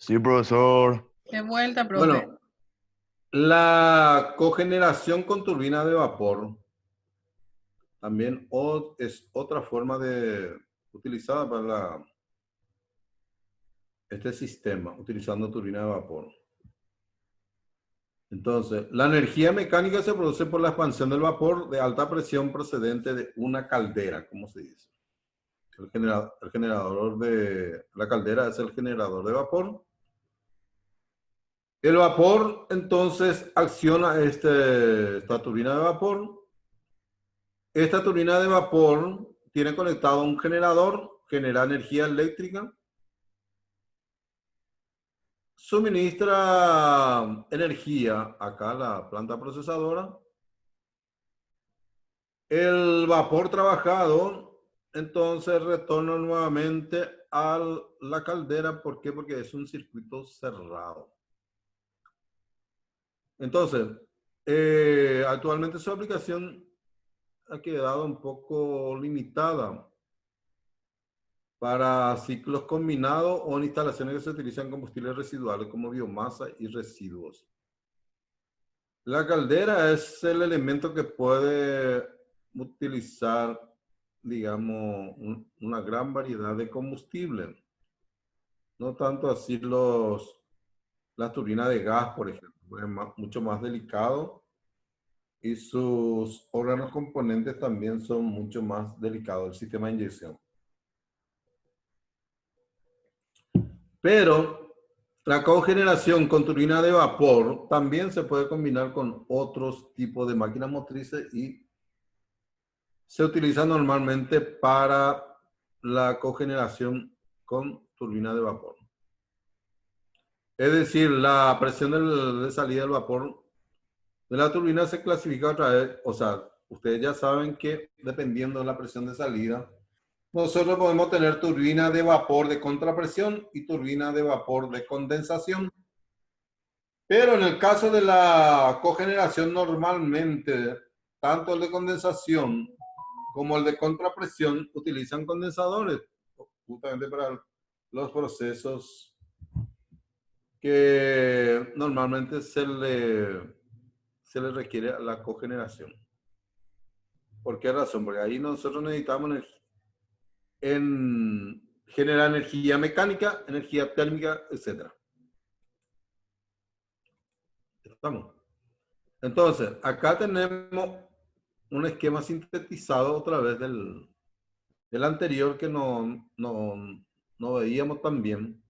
Sí, profesor. De vuelta, profe. Bueno, la cogeneración con turbina de vapor también es otra forma utilizada para este sistema, utilizando turbina de vapor. Entonces, la energía mecánica se produce por la expansión del vapor de alta presión procedente de una caldera, como se dice. El generador de la caldera es el generador de vapor. El vapor, entonces, acciona esta turbina de vapor. Esta turbina de vapor tiene conectado un generador, genera energía eléctrica, suministra energía acá a la planta procesadora. El vapor trabajado, entonces, retorna nuevamente a la caldera. ¿Por qué? Porque es un circuito cerrado. Entonces, actualmente su aplicación ha quedado un poco limitada para ciclos combinados o en instalaciones que se utilizan combustibles residuales como biomasa y residuos. La caldera es el elemento que puede utilizar, digamos, una gran variedad de combustible. No tanto así las turbinas de gas, por ejemplo, es mucho más delicado y sus órganos componentes también son mucho más delicados, el sistema de inyección. Pero la cogeneración con turbina de vapor también se puede combinar con otros tipos de máquinas motrices y se utiliza normalmente para la cogeneración con turbina de vapor. Es decir, la presión de salida del vapor de la turbina se clasifica a través, o sea, ustedes ya saben que dependiendo de la presión de salida, nosotros podemos tener turbina de vapor de contrapresión y turbina de vapor de condensación. Pero en el caso de la cogeneración, normalmente, tanto el de condensación como el de contrapresión utilizan condensadores, justamente para los procesos que normalmente se le requiere la cogeneración. ¿Por qué razón? Porque ahí nosotros necesitamos generar energía mecánica, energía térmica, etc. ¿Estamos? Entonces, acá tenemos un esquema sintetizado otra vez del anterior que no veíamos tan bien.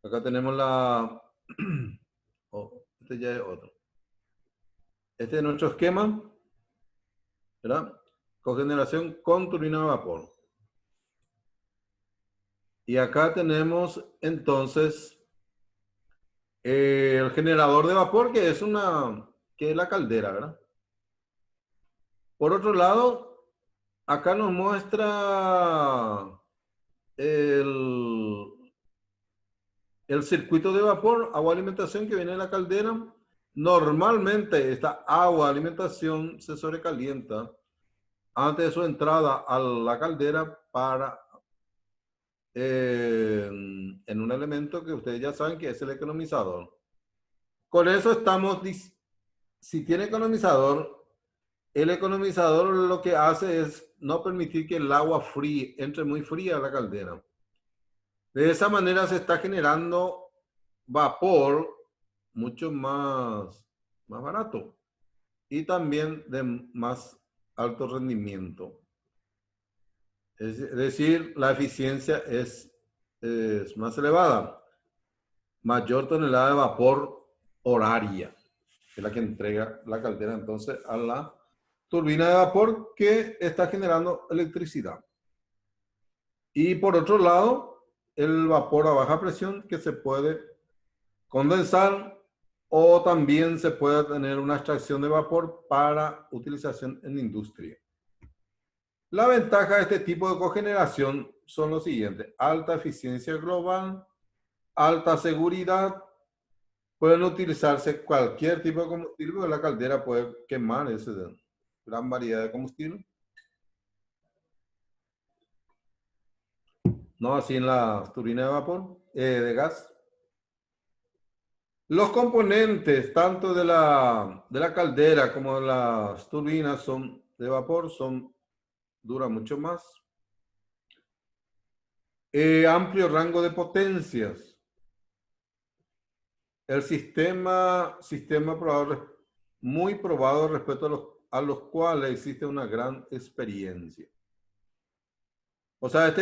Acá tenemos este ya es otro. Este es nuestro esquema, ¿verdad? Cogeneración con turbina de vapor. Y acá tenemos entonces el generador de vapor que es la caldera, ¿verdad? Por otro lado, acá nos muestra el circuito de vapor, agua alimentación que viene de la caldera. Normalmente esta agua alimentación se sobrecalienta antes de su entrada a la caldera en un elemento que ustedes ya saben que es el economizador. Con eso si tiene economizador, el economizador lo que hace es no permitir que el agua fría entre muy fría a la caldera. De esa manera se está generando vapor mucho más barato y también de más alto rendimiento. Es decir, la eficiencia es más elevada. Mayor tonelada de vapor horaria, que es la que entrega la caldera entonces a la turbina de vapor que está generando electricidad. Y por otro lado, el vapor a baja presión que se puede condensar o también se puede tener una extracción de vapor para utilización en industria. La ventaja de este tipo de cogeneración son los siguientes: alta eficiencia global, alta seguridad, pueden utilizarse cualquier tipo de combustible, porque la caldera puede quemar esa gran variedad de combustible. No así en las turbinas de vapor, de gas. Los componentes, tanto de la caldera como de las turbinas son de vapor, duran mucho más. Amplio rango de potencias. El sistema probado, muy probado respecto a los cuales existe una gran experiencia. O sea,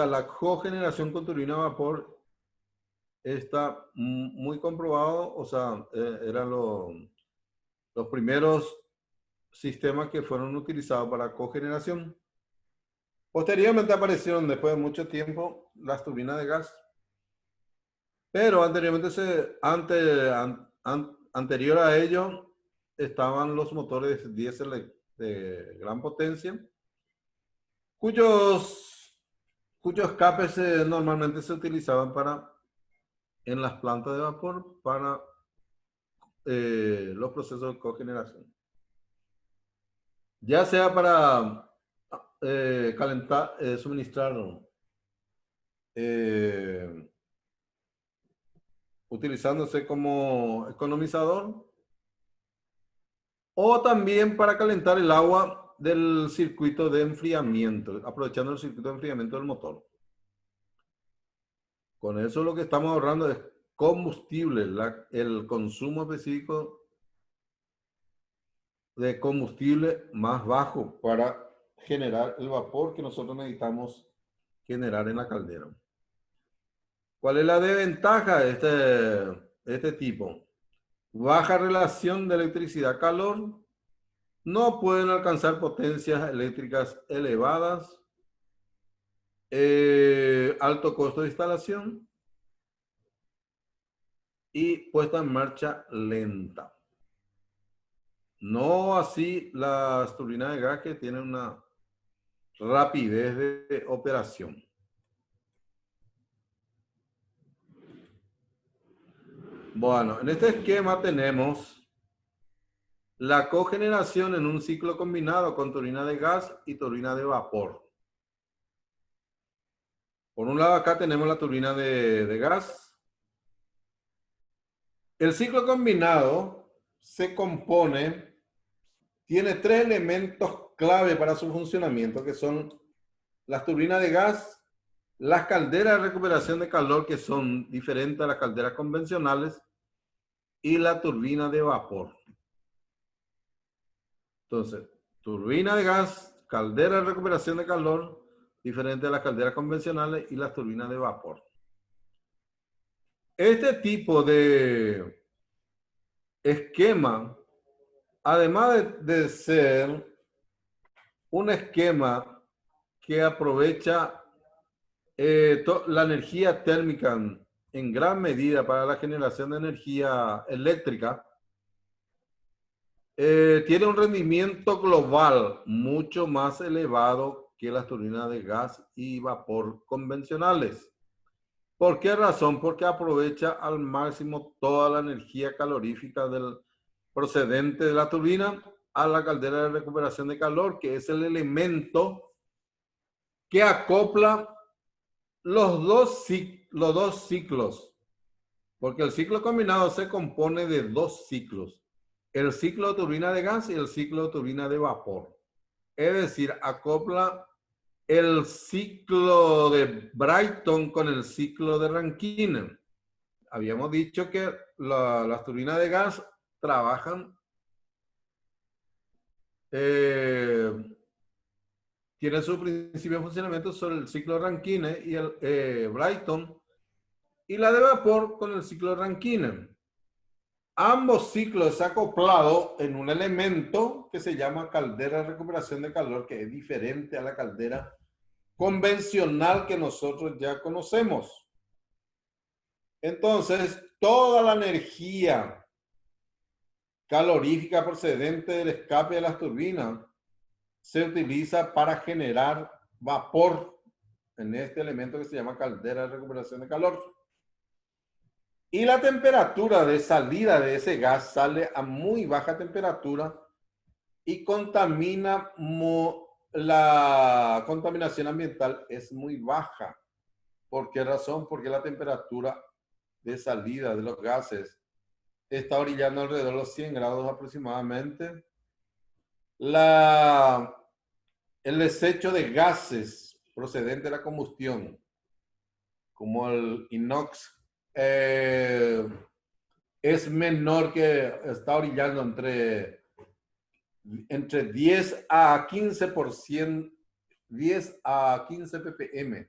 la cogeneración con turbina a vapor está muy comprobado. O sea, eran los primeros sistemas que fueron utilizados para cogeneración. Posteriormente aparecieron, después de mucho tiempo, las turbinas de gas. Pero anterior a ello estaban los motores diésel de gran potencia, cuyos escapes normalmente se utilizaban en las plantas de vapor para los procesos de cogeneración. Ya sea para calentar, suministrar utilizándose como economizador, o también para calentar el agua del circuito de enfriamiento, aprovechando el circuito de enfriamiento del motor. Con eso lo que estamos ahorrando es combustible, el consumo específico de combustible más bajo para generar el vapor que nosotros necesitamos generar en la caldera. ¿Cuál es la desventaja de este tipo? Baja relación de electricidad-calor, no pueden alcanzar potencias eléctricas elevadas, alto costo de instalación y puesta en marcha lenta. No así las turbinas de gas, que tienen una rapidez de operación. Bueno, en este esquema tenemos la cogeneración en un ciclo combinado con turbina de gas y turbina de vapor. Por un lado acá tenemos la turbina de gas. El ciclo combinado tiene tres elementos clave para su funcionamiento, que son las turbinas de gas, las calderas de recuperación de calor, que son diferentes a las calderas convencionales, y la turbina de vapor. Entonces, turbina de gas, caldera de recuperación de calor, diferente a las calderas convencionales, y las turbinas de vapor. Este tipo de esquema, además de ser un esquema que aprovecha la energía térmica en gran medida para la generación de energía eléctrica, tiene un rendimiento global mucho más elevado que las turbinas de gas y vapor convencionales. ¿Por qué razón? Porque aprovecha al máximo toda la energía calorífica procedente de la turbina a la caldera de recuperación de calor, que es el elemento que acopla los dos ciclos, porque el ciclo combinado se compone de dos ciclos: el ciclo de turbina de gas y el ciclo de turbina de vapor. Es decir, acopla el ciclo de Brayton con el ciclo de Rankine. Habíamos dicho que las turbinas de gas trabajan, tienen su principio de funcionamiento sobre el ciclo de Rankine y el Brayton, y la de vapor con el ciclo de Rankine. Ambos ciclos desacoplados en un elemento que se llama caldera de recuperación de calor, que es diferente a la caldera convencional que nosotros ya conocemos. Entonces, toda la energía calorífica procedente del escape de las turbinas se utiliza para generar vapor en este elemento que se llama caldera de recuperación de calor. Y la temperatura de salida de ese gas sale a muy baja temperatura y la contaminación ambiental es muy baja. ¿Por qué razón? Porque la temperatura de salida de los gases está orillando alrededor de los 100 grados aproximadamente. El desecho de gases procedente de la combustión, como el inox, es menor, que está orillando entre 10 a 15%, 10 a 15 ppm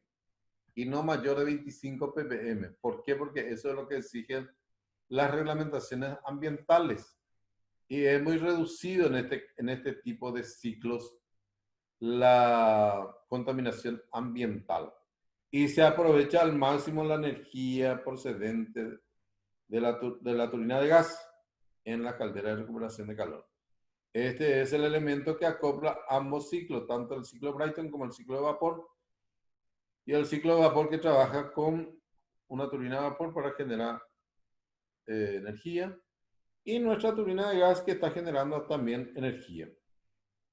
y no mayor de 25 ppm. ¿Por qué? Porque eso es lo que exigen las reglamentaciones ambientales. Y es muy reducido en este tipo de ciclos la contaminación ambiental. Y se aprovecha al máximo la energía procedente de la turbina de gas en la caldera de recuperación de calor. Este es el elemento que acopla ambos ciclos, tanto el ciclo Brayton como el ciclo de vapor, y el ciclo de vapor que trabaja con una turbina de vapor para generar energía, y nuestra turbina de gas que está generando también energía.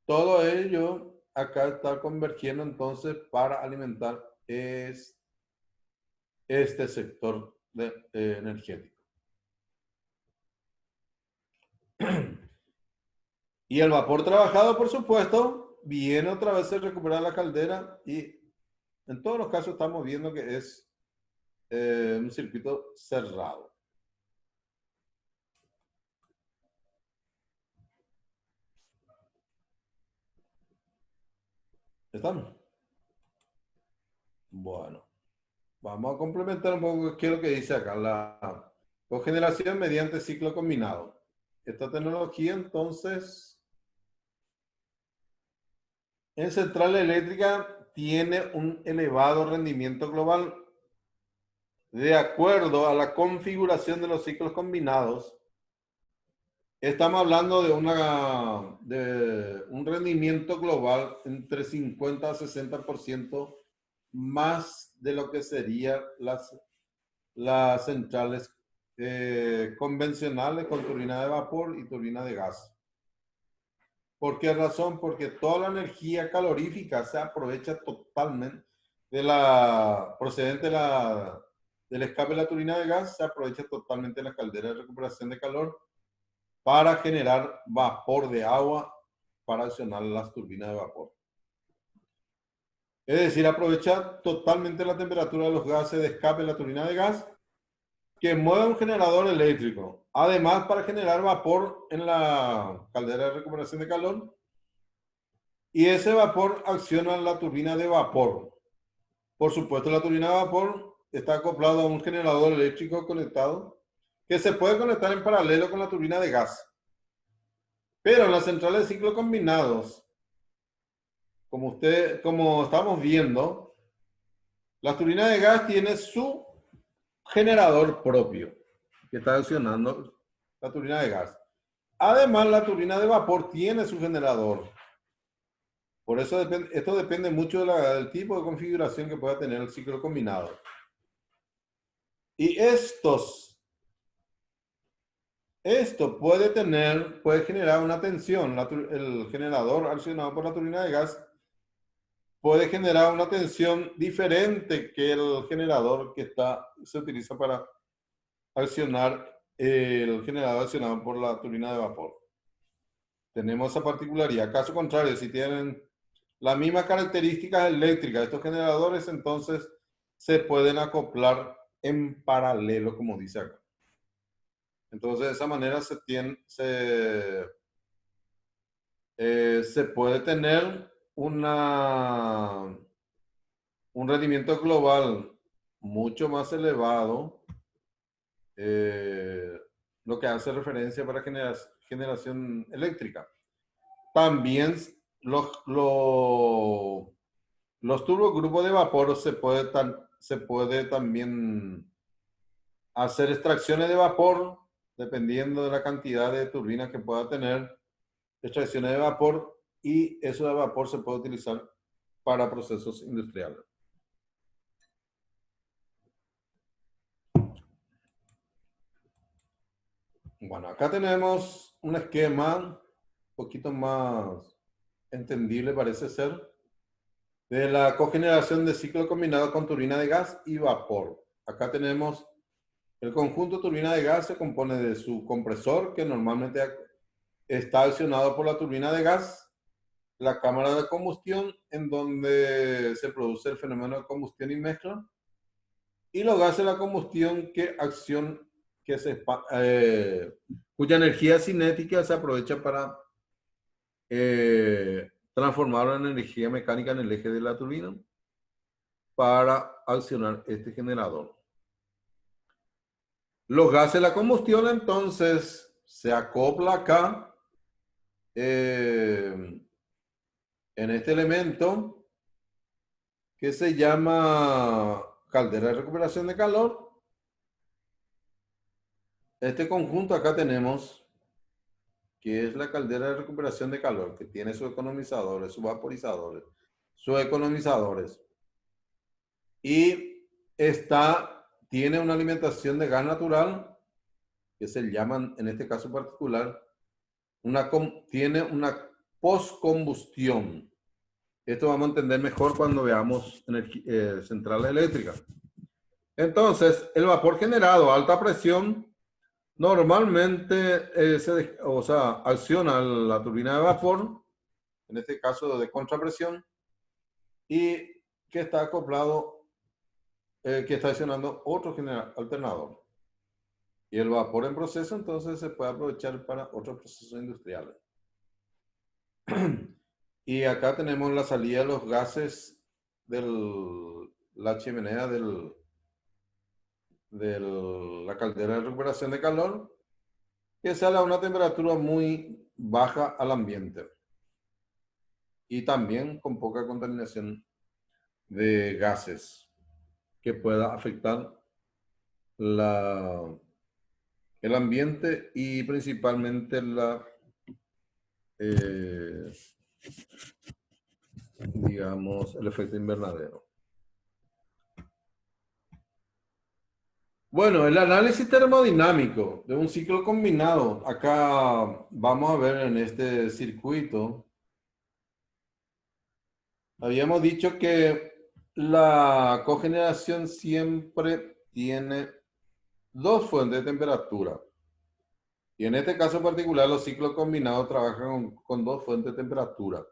Todo ello acá está convergiendo entonces para alimentar este sector energético. Y el vapor trabajado, por supuesto, viene otra vez a recuperar la caldera, y en todos los casos estamos viendo que es un circuito cerrado. ¿Estamos? Bueno, vamos a complementar un poco qué es lo que dice acá. La cogeneración mediante ciclo combinado. Esta tecnología, entonces, en central eléctrica tiene un elevado rendimiento global. De acuerdo a la configuración de los ciclos combinados, estamos hablando de un rendimiento global entre 50 a 60% más de lo que serían las centrales convencionales con turbina de vapor y turbina de gas. ¿Por qué razón? Porque toda la energía calorífica se aprovecha totalmente procedente del escape de la turbina de gas, se aprovecha totalmente de la caldera de recuperación de calor para generar vapor de agua para accionar las turbinas de vapor. Es decir, aprovecha totalmente la temperatura de los gases de escape de la turbina de gas que mueve un generador eléctrico. Además, para generar vapor en la caldera de recuperación de calor. Y ese vapor acciona la turbina de vapor. Por supuesto, la turbina de vapor está acoplada a un generador eléctrico conectado que se puede conectar en paralelo con la turbina de gas. Pero en las centrales de ciclo combinados, como estamos viendo, la turbina de gas tiene su generador propio que está accionando la turbina de gas. Además, la turbina de vapor tiene su generador. Por eso esto depende mucho del tipo de configuración que pueda tener el ciclo combinado. Y esto puede generar una tensión. El generador accionado por la turbina de gas puede generar una tensión diferente que el generador que se utiliza para accionar el generador accionado por la turbina de vapor. Tenemos esa particularidad. Caso contrario, si tienen las mismas características eléctricas de estos generadores, entonces se pueden acoplar en paralelo, como dice acá. Entonces, de esa manera se puede tener un rendimiento global mucho más elevado, lo que hace referencia para generación eléctrica. También los turbogrupos de vapor se puede también hacer extracciones de vapor dependiendo de la cantidad de turbinas que pueda tener, extracciones de vapor, y eso de vapor se puede utilizar para procesos industriales. Bueno, acá tenemos un esquema un poquito más entendible, parece ser, de la cogeneración de ciclo combinado con turbina de gas y vapor. Acá tenemos El conjunto turbina de gas se compone de su compresor, que normalmente está accionado por la turbina de gas, la cámara de combustión, en donde se produce el fenómeno de combustión y mezcla, y los gases de la combustión cuya energía cinética se aprovecha para transformarlo en energía mecánica en el eje de la turbina para accionar este generador. Los gases de la combustión entonces se acopla acá en este elemento que se llama caldera de recuperación de calor. Este conjunto acá tenemos, que es la caldera de recuperación de calor, que tiene sus economizadores, sus vaporizadores, sus economizadores. Y tiene una alimentación de gas natural, que se llama, en este caso particular, tiene una postcombustión. Esto vamos a entender mejor cuando veamos centrales eléctricas. Entonces, el vapor generado a alta presión normalmente acciona la turbina de vapor, en este caso de contrapresión, y que está acoplado, que está accionando otro alternador. Y el vapor en proceso entonces se puede aprovechar para otros procesos industriales. Y acá tenemos la salida de los gases de la chimenea de la caldera de recuperación de calor, que sale a una temperatura muy baja al ambiente y también con poca contaminación de gases que pueda afectar el ambiente y principalmente digamos, el efecto invernadero. Bueno, el análisis termodinámico de un ciclo combinado. Acá vamos a ver en este circuito. Habíamos dicho que la cogeneración siempre tiene dos fuentes de temperatura. Y en este caso particular, los ciclos combinados trabajan con dos fuentes de temperatura.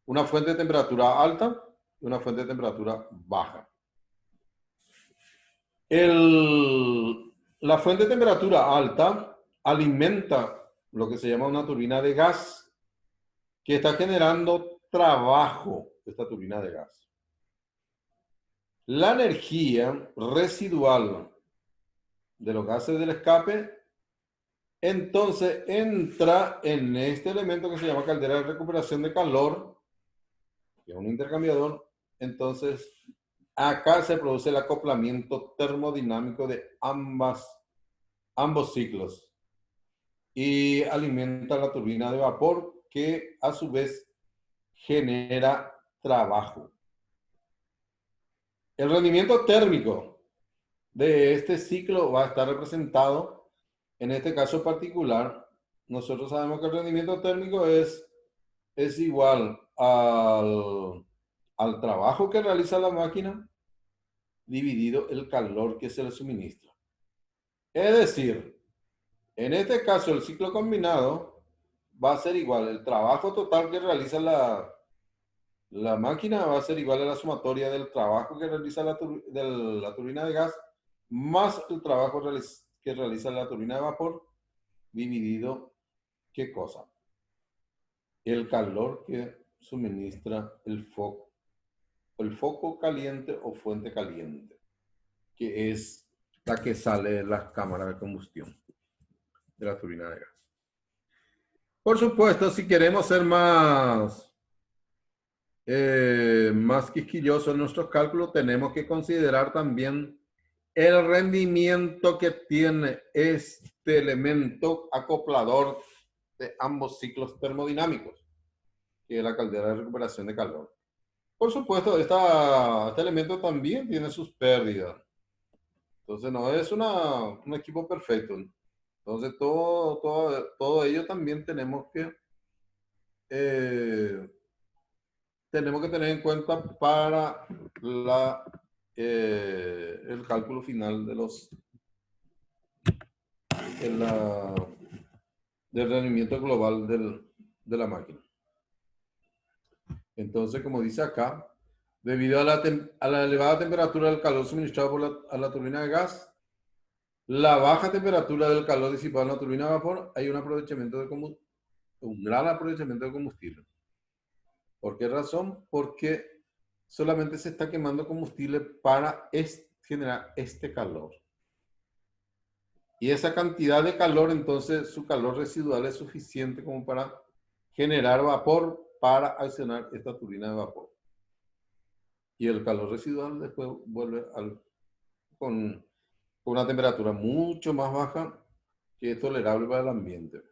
Una fuente de temperatura alta y una fuente de temperatura baja. La fuente de temperatura alta alimenta lo que se llama una turbina de gas que está generando trabajo, esta turbina de gas. La energía residual de los gases del escape entonces entra en este elemento que se llama caldera de recuperación de calor, que es un intercambiador. Entonces acá se produce el acoplamiento termodinámico de ambos ciclos y alimenta la turbina de vapor, que a su vez genera trabajo. El rendimiento térmico de este ciclo va a estar representado, en este caso particular, nosotros sabemos que el rendimiento térmico es igual al trabajo que realiza la máquina dividido el calor que se le suministra. Es decir, en este caso el ciclo combinado va a ser igual, el trabajo total que realiza la máquina va a ser igual a la sumatoria del trabajo que realiza la turbina de gas más el trabajo que realiza la turbina de vapor dividido, ¿qué cosa? El calor que suministra el foco caliente o fuente caliente, que es la que sale de las cámaras de combustión de la turbina de gas. Por supuesto, si queremos ser más quisquillosos en nuestros cálculos, tenemos que considerar también el rendimiento que tiene este elemento acoplador de ambos ciclos termodinámicos, que es la caldera de recuperación de calor. Por supuesto, este elemento también tiene sus pérdidas. Entonces no es un equipo perfecto. Entonces todo ello también tenemos que tener en cuenta para el cálculo final del rendimiento global de la máquina. Entonces, como dice acá, debido a la elevada temperatura del calor suministrado a la turbina de gas, la baja temperatura del calor disipado en la turbina de vapor, hay un gran aprovechamiento de combustible. ¿Por qué razón? Porque solamente se está quemando combustible para generar este calor. Y esa cantidad de calor, entonces, su calor residual es suficiente como para generar vapor para accionar esta turbina de vapor. Y el calor residual después vuelve con una temperatura mucho más baja que es tolerable para el ambiente.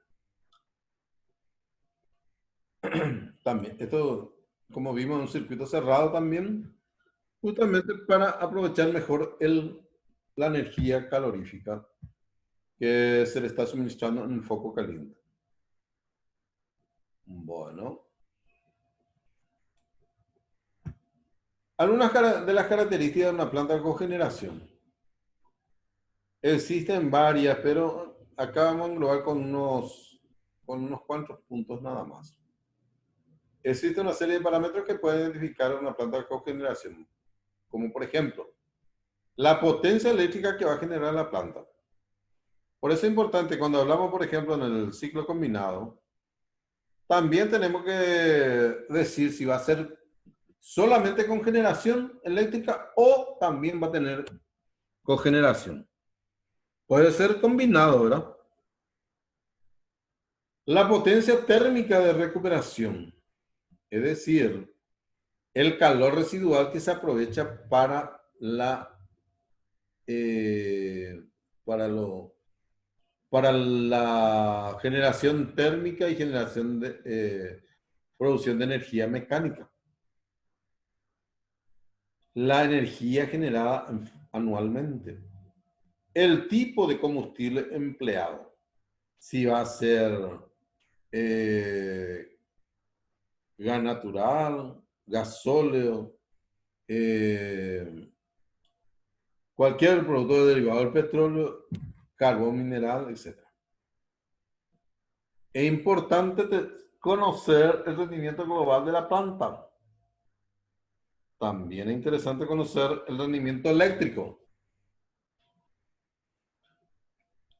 También, esto, como vimos en un circuito cerrado también, justamente para aprovechar mejor la energía calorífica que se le está suministrando en el foco caliente. Bueno. Algunas de las características de una planta de cogeneración. Existen varias, pero acá vamos a englobar con unos cuantos puntos nada más. Existe una serie de parámetros que pueden identificar una planta de cogeneración, como por ejemplo, la potencia eléctrica que va a generar la planta. Por eso es importante, cuando hablamos, por ejemplo, en el ciclo combinado, también tenemos que decir si va a ser solamente con generación eléctrica o también va a tener cogeneración. Puede ser combinado, ¿verdad? La potencia térmica de recuperación, es decir, el calor residual que se aprovecha para para la generación térmica y generación de producción de energía mecánica. La energía generada anualmente. El tipo de combustible empleado. Si va a ser gas natural, gasóleo, cualquier producto derivado del petróleo, carbón mineral, etc. Es importante conocer el rendimiento global de la planta. También es interesante conocer el rendimiento eléctrico.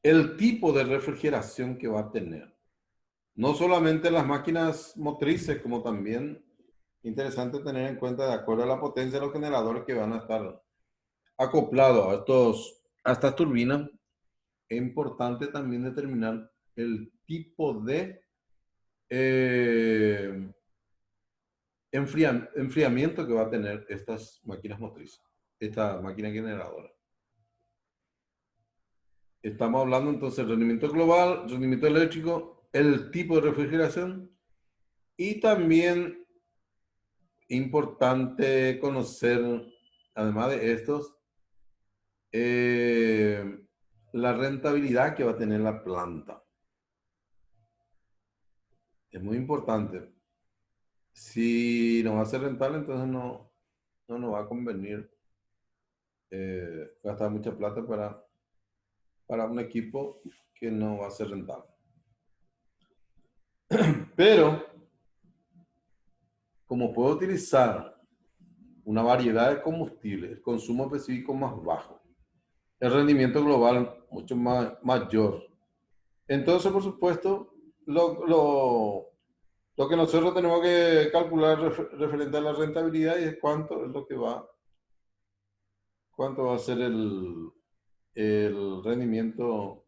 El tipo de refrigeración que va a tener. No solamente las máquinas motrices, como también interesante tener en cuenta de acuerdo a la potencia de los generadores que van a estar acoplados a estas turbinas. Es importante también determinar el tipo de enfriamiento que va a tener estas máquinas motrices, esta máquina generadora. Estamos hablando entonces del rendimiento global, rendimiento eléctrico, el tipo de refrigeración y también importante conocer, además de estos, la rentabilidad que va a tener la planta. Es muy importante. Si no va a ser rentable, entonces no nos va a convenir gastar mucha plata para un equipo que no va a ser rentable. Pero, como puedo utilizar una variedad de combustibles, el consumo específico más bajo, el rendimiento global mucho mayor. Entonces, por supuesto, lo que nosotros tenemos que calcular referente a la rentabilidad y es cuánto va a ser el rendimiento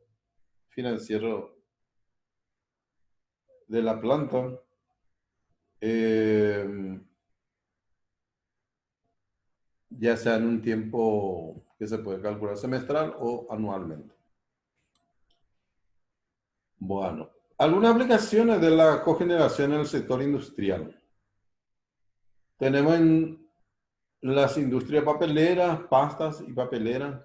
financiero de la planta. Ya sea en un tiempo que se puede calcular semestral o anualmente. Bueno, algunas aplicaciones de la cogeneración en el sector industrial. Tenemos en las industrias papeleras, pastas y papeleras,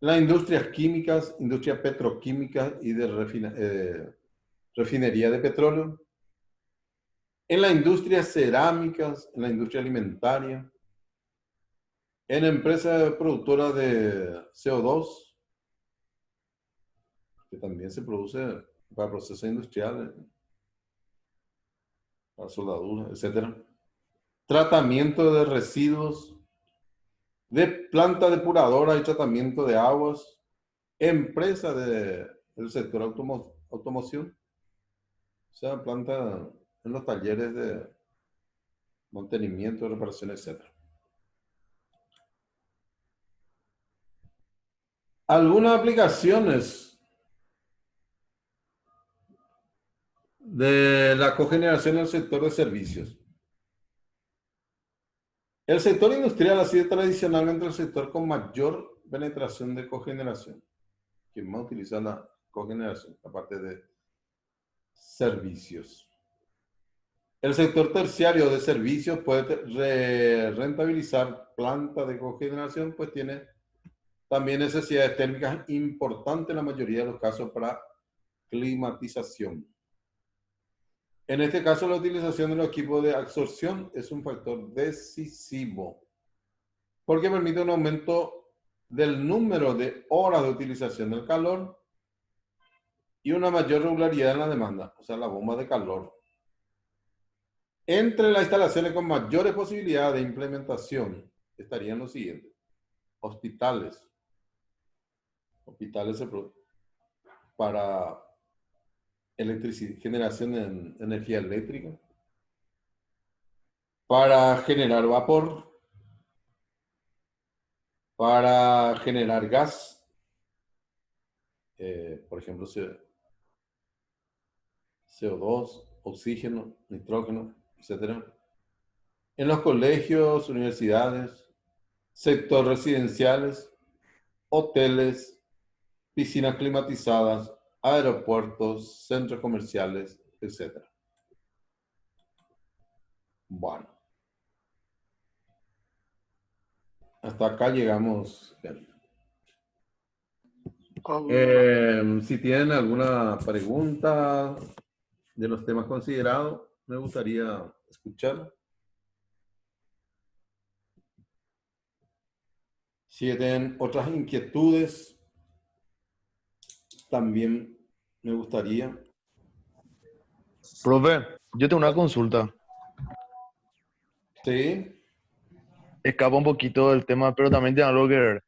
las industrias químicas, industria petroquímica y de refinería de petróleo, en la industria cerámicas, en la industria alimentaria, en empresas productoras de CO2, que también se produce para procesos industriales, para soldadura, etcétera. Tratamiento de residuos, de planta depuradora y tratamiento de aguas, empresa del sector automoción, o sea, planta en los talleres de mantenimiento, reparación, etcétera. Algunas aplicaciones de la cogeneración en el sector de servicios. El sector industrial ha sido tradicionalmente el sector con mayor penetración de cogeneración. Quien más utiliza la cogeneración, aparte de servicios. El sector terciario de servicios puede rentabilizar plantas de cogeneración, pues tiene también necesidades térmicas importantes en la mayoría de los casos para climatización. En este caso, la utilización de los equipos de absorción es un factor decisivo porque permite un aumento del número de horas de utilización del calor y una mayor regularidad en la demanda, o sea, la bomba de calor. Entre las instalaciones con mayores posibilidades de implementación estarían los siguientes: hospitales, hospitales para generación de energía eléctrica, para generar vapor, para generar gas, por ejemplo, CO2, oxígeno, nitrógeno, etcétera. En los colegios, universidades, sectores residenciales, hoteles, piscinas climatizadas, aeropuertos, centros comerciales, etcétera. Bueno, hasta acá llegamos. Si tienen alguna pregunta de los temas considerados, me gustaría escuchar. Si tienen otras inquietudes, también me gustaría. Profe, yo tengo una consulta. Sí. Escapa un poquito del tema, pero también tiene algo que ver.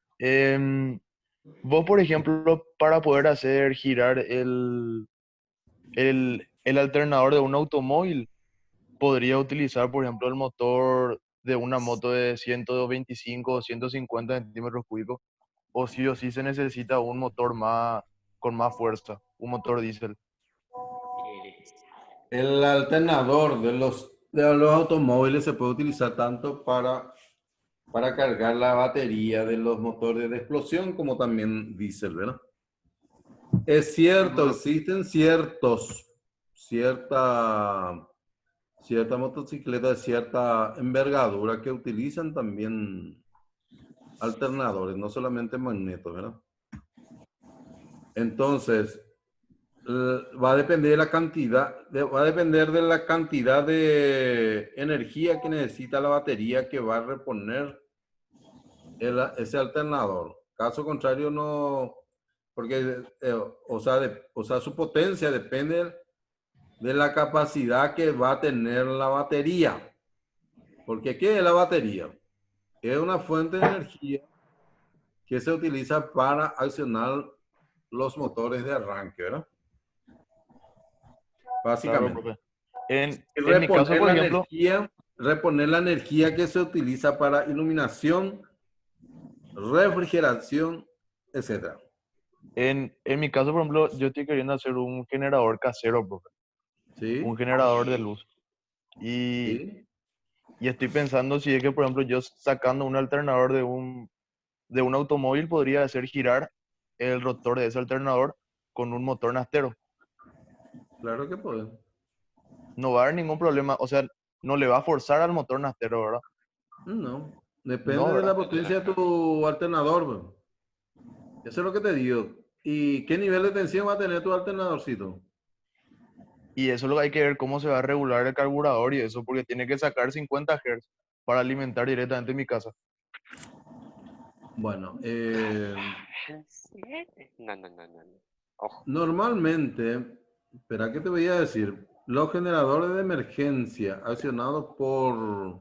Vos, por ejemplo, para poder hacer girar el alternador de un automóvil, podría utilizar, por ejemplo, el motor de una moto de 125 o 150 centímetros cúbicos, o sí se necesita un motor con más fuerza, un motor diésel. El alternador de los automóviles se puede utilizar tanto para cargar la batería de los motores de explosión como también diésel, ¿verdad? Es cierto, existen cierta motocicleta de cierta envergadura que utilizan también alternadores, no solamente magnetos, ¿verdad? Entonces, va a depender de la cantidad, va a depender de la cantidad de energía que necesita la batería que va a reponer ese alternador. Caso contrario, no, porque, o sea, su potencia depende de la capacidad que va a tener la batería. Porque ¿qué es la batería? Es una fuente de energía que se utiliza para accionar los motores de arranque, ¿verdad? Claro, Básicamente. profe. Y En mi caso, por ejemplo, reponer la energía que se utiliza para iluminación, refrigeración, etcétera. en mi caso, por ejemplo, yo estoy queriendo hacer un generador casero, profe, un ¿Sí? generador de luz. Y, ¿Sí? y estoy pensando si es que, por ejemplo, yo sacando un alternador de un automóvil podría hacer girar el rotor de ese alternador con un motor nastero. Claro que puede. No va a haber ningún problema, o sea, no le va a forzar al motor nastero, ¿verdad? No. No, Depende de la ¿verdad? potencia de tu alternador, bro. Eso es lo que te digo. ¿Y qué nivel de tensión va a tener tu alternadorcito? Y eso es lo que hay que ver cómo se va a regular el carburador y eso, porque tiene que sacar 50 Hz para alimentar directamente mi casa. Bueno, No, no, no, no. Normalmente, espera, ¿qué te voy a decir? Los generadores de emergencia accionados por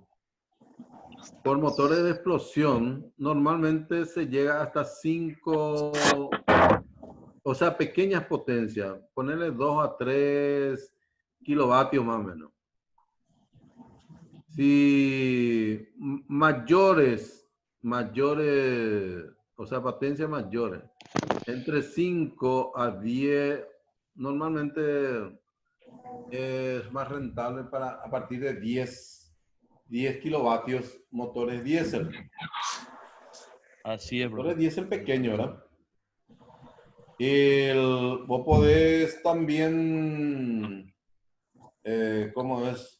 motores de explosión, normalmente se llega hasta 5, o sea, pequeñas potencias, ponerle 2 a 3 kilovatios más o menos. Si mayores, o sea, potencias mayores, entre 5 a 10, normalmente es más rentable a partir de 10 kilovatios motores diésel. Así es, Motores profe. diésel pequeños, ¿verdad? Vos podés también, ¿cómo es?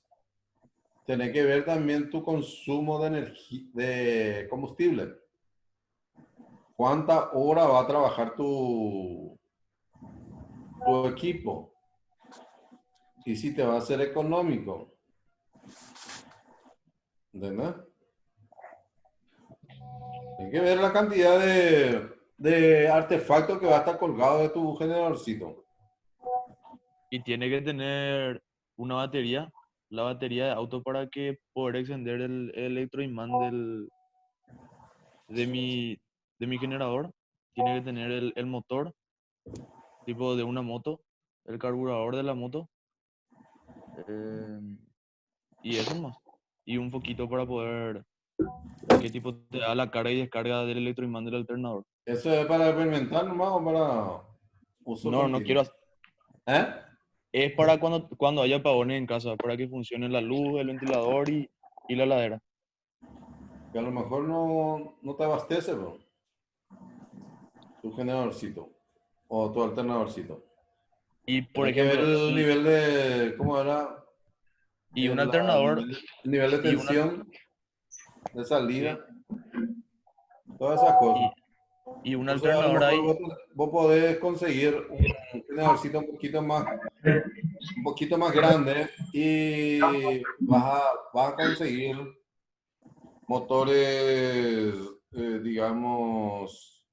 Tener que ver también tu consumo de energía, de combustible. ¿Cuánta hora va a trabajar tu equipo? Y si te va a ser económico. ¿Entendés? Hay que ver la cantidad de artefactos que va a estar colgado de tu generadorcito. Y tiene que tener una batería, la batería de auto para que poder encender el electroimán de mi, de mi generador. Tiene que tener el motor, tipo de una moto, el carburador de la moto, eh, y eso más. Y un poquito para poder, qué tipo te da la carga y descarga del electroimán del alternador. ¿Eso es para experimentar nomás o para uso No, no quiero, continuo? ¿Eh? es para cuando haya apagones en casa, para que funcione la luz, el ventilador y la ladera. Que a lo mejor no te abastece, bro, tu generadorcito o tu alternadorcito. Y por Tienes que ver ejemplo, el nivel de, ¿cómo era? y un El alternador, nivel de y una, tensión de sí, salida, todas esas cosas. y, y un Entonces, a lo alternador mejor ahí, vos podés conseguir un generadorcito un poquito más grande y vas a conseguir motores, digamos,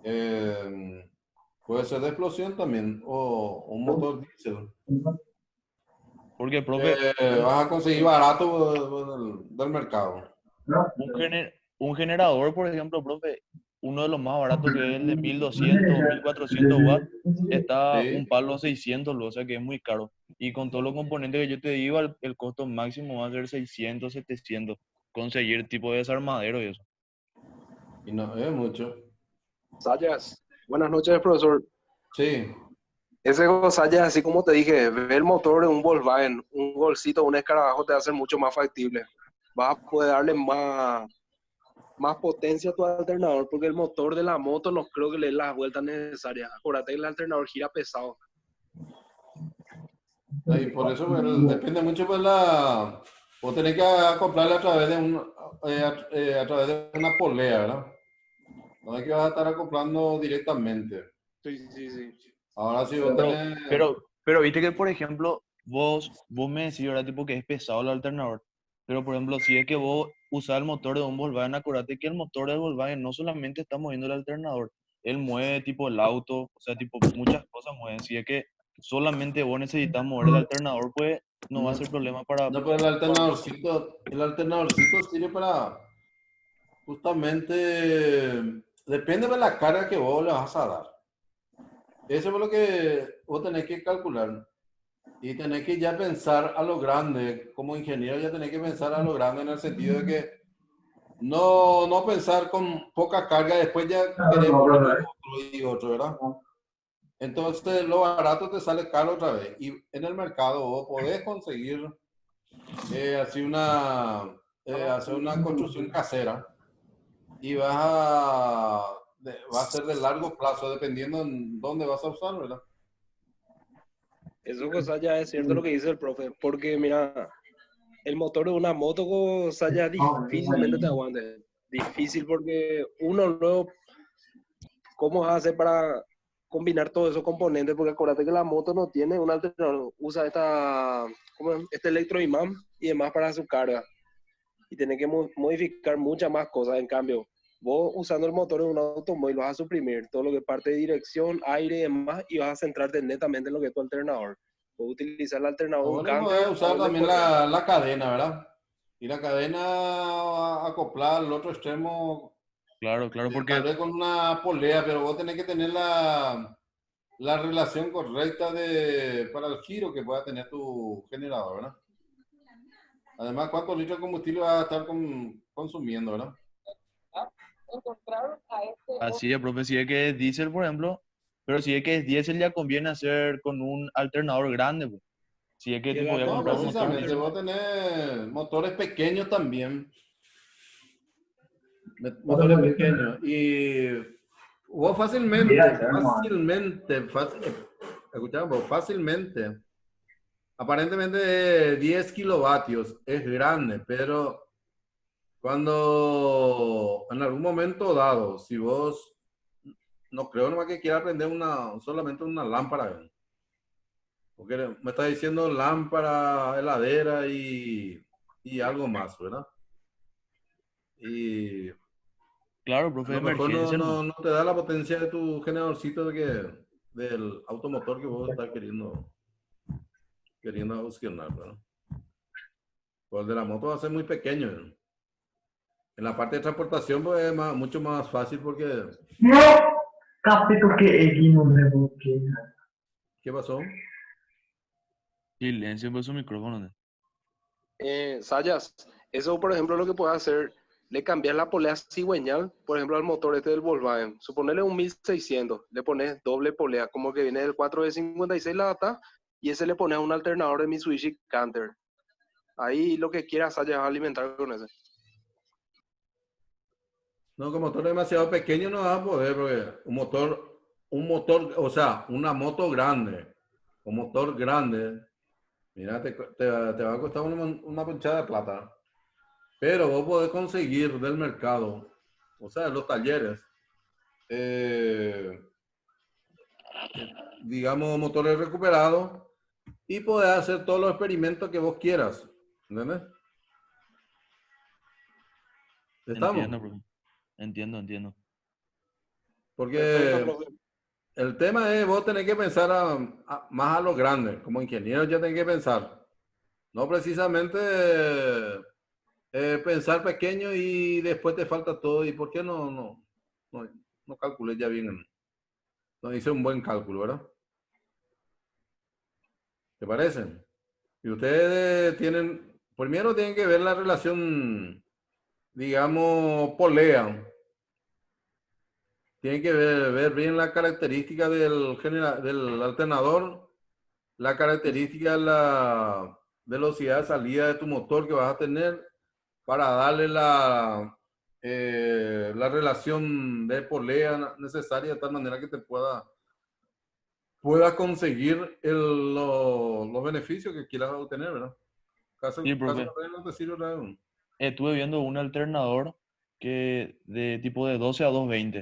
eh, puede ser de explosión también o un motor diésel. porque, profe, Vas a conseguir barato del mercado. un generador, por ejemplo, profe, uno de los más baratos que es el de 1200 1400 watts, está un Sí. palo 600, o sea que es muy caro. Y con todos los componentes que yo te digo, el costo máximo va a ser 600 700 conseguir tipo de desarmadero y eso. Y no es mucho. Sayas, buenas noches, profesor. Sí. Ese Sayas, así como te dije, ver el motor de un Volkswagen, un Golcito, un escarabajo te va a hacer mucho más factible. Vas a poder darle más potencia a tu alternador, porque el motor de la moto no creo que le dé las vueltas necesarias. Acuérdate que el alternador gira pesado. Y por eso pues, depende mucho pues vos tenés que acoplarle a través de a través de una polea, ¿verdad? No es que vas a estar acoplando directamente. Sí, sí, sí. Ahora sí vos Pero, tenés. pero viste que, por ejemplo, vos me decís, ¿verdad? Tipo que es pesado el alternador. Pero, por ejemplo, si es que vos usás el motor de un Volkswagen, acuérdate que el motor del Volkswagen no solamente está moviendo el alternador, él mueve tipo el auto, o sea, tipo muchas cosas mueven. Si es que solamente vos necesitas mover el alternador, pues no va a No, ser problema para, no, pero para un... el alternadorcito sirve para justamente, depende de la carga que vos le vas a dar. Eso es lo que vos tenés que calcular. Y tenés que ya pensar a lo grande, como ingeniero ya tenés que pensar a lo grande en el sentido de que no pensar con poca carga, después ya querer poner otro y otro, ¿verdad? Entonces lo barato te sale caro otra vez. Y en el mercado vos podés conseguir así hacer una construcción casera y va a ser de largo plazo dependiendo en dónde vas a usar, ¿verdad? Eso, Sayas, es cierto lo que dice el profe, porque mira, el motor de una moto, Sayas, difícilmente te aguante. Difícil porque uno luego, ¿cómo vas a hacer para combinar todos esos componentes? Porque acuérdate que la moto no tiene un alternador, usa este electroimán y demás para su carga. Y tiene que modificar muchas más cosas, en cambio. Vos usando el motor de un automóvil vas a suprimir todo lo que es parte de dirección, aire y demás, y vas a centrarte netamente en lo que es tu alternador. Puedes utilizar el alternador, un Vos le canter, podés a usar doble también corriente. la cadena, ¿verdad? Y la cadena acoplada al otro extremo, Claro, claro, tal porque, vez con una polea, pero vos tenés que tener la relación correcta para el giro que pueda tener tu generador, ¿verdad? Además, ¿cuántos litros de combustible vas a estar consumiendo, ¿verdad? así es, profe, si es que es diésel, por ejemplo, pero si es que es diésel ya conviene hacer con un alternador grande, pues. Si es que Y el tipo voy a No, comprar un alternador motor precisamente, diésel. estándar, vos tenés motores pequeños también, motores pequeños. Y vos escuchá, vos fácilmente, aparentemente 10 kilovatios es grande, pero cuando en algún momento dado, si vos, no creo nomás que quiera prender solamente una lámpara, ¿verdad? Porque me está diciendo lámpara, heladera y algo más, ¿verdad? Y Claro, a profe, de lo mejor emergencia nomás. no te da la potencia de tu generadorcito del automotor que vos estás queriendo funcionar, ¿verdad? Pues el de la moto va a ser muy pequeño, ¿verdad? En la parte de transportación pues, es mucho más fácil porque... No, capito que Eggy no me bloquea. ¿Qué pasó? Silencio por su micrófono. ¿No? Sayas, eso por ejemplo lo que puedes hacer, le cambias la polea cigüeñal, por ejemplo al motor este del Volkswagen, suponerle un 1600, le pones doble polea, como que viene del 4V56 la data, y ese le pones un alternador de Mitsubishi Canter. Ahí lo que quieras Sayas va a alimentar con ese. No, con motor demasiado pequeño no vas a poder, porque un motor, o sea, una moto grande, un motor grande, mira, te va a costar una ponchada de plata. Pero vos podés conseguir del mercado, o sea, de los talleres, eh, digamos, motores recuperados y podés hacer todos los experimentos que vos quieras. ¿Entendés? Entiendo, Estamos. profe. Entiendo, entiendo. Perfecto, Porque profe. el tema es, vos tenés que pensar más a lo grande. Como ingeniero ya tenés que pensar. No precisamente pensar pequeño y después te falta todo. ¿Y por qué no calculé ya bien? No hice un buen cálculo, ¿verdad? ¿Te parece? Y ustedes primero tienen que ver la relación, digamos, polea. Tienen que ver bien la característica del alternador, la característica de la velocidad de salida de tu motor que vas a tener para darle la relación de polea necesaria de tal manera que te pueda conseguir los beneficios que quieras obtener, ¿verdad? Sí, Caso profe. contrario no te sirve nada. Estuve viendo un alternador que de tipo de 12 a 220.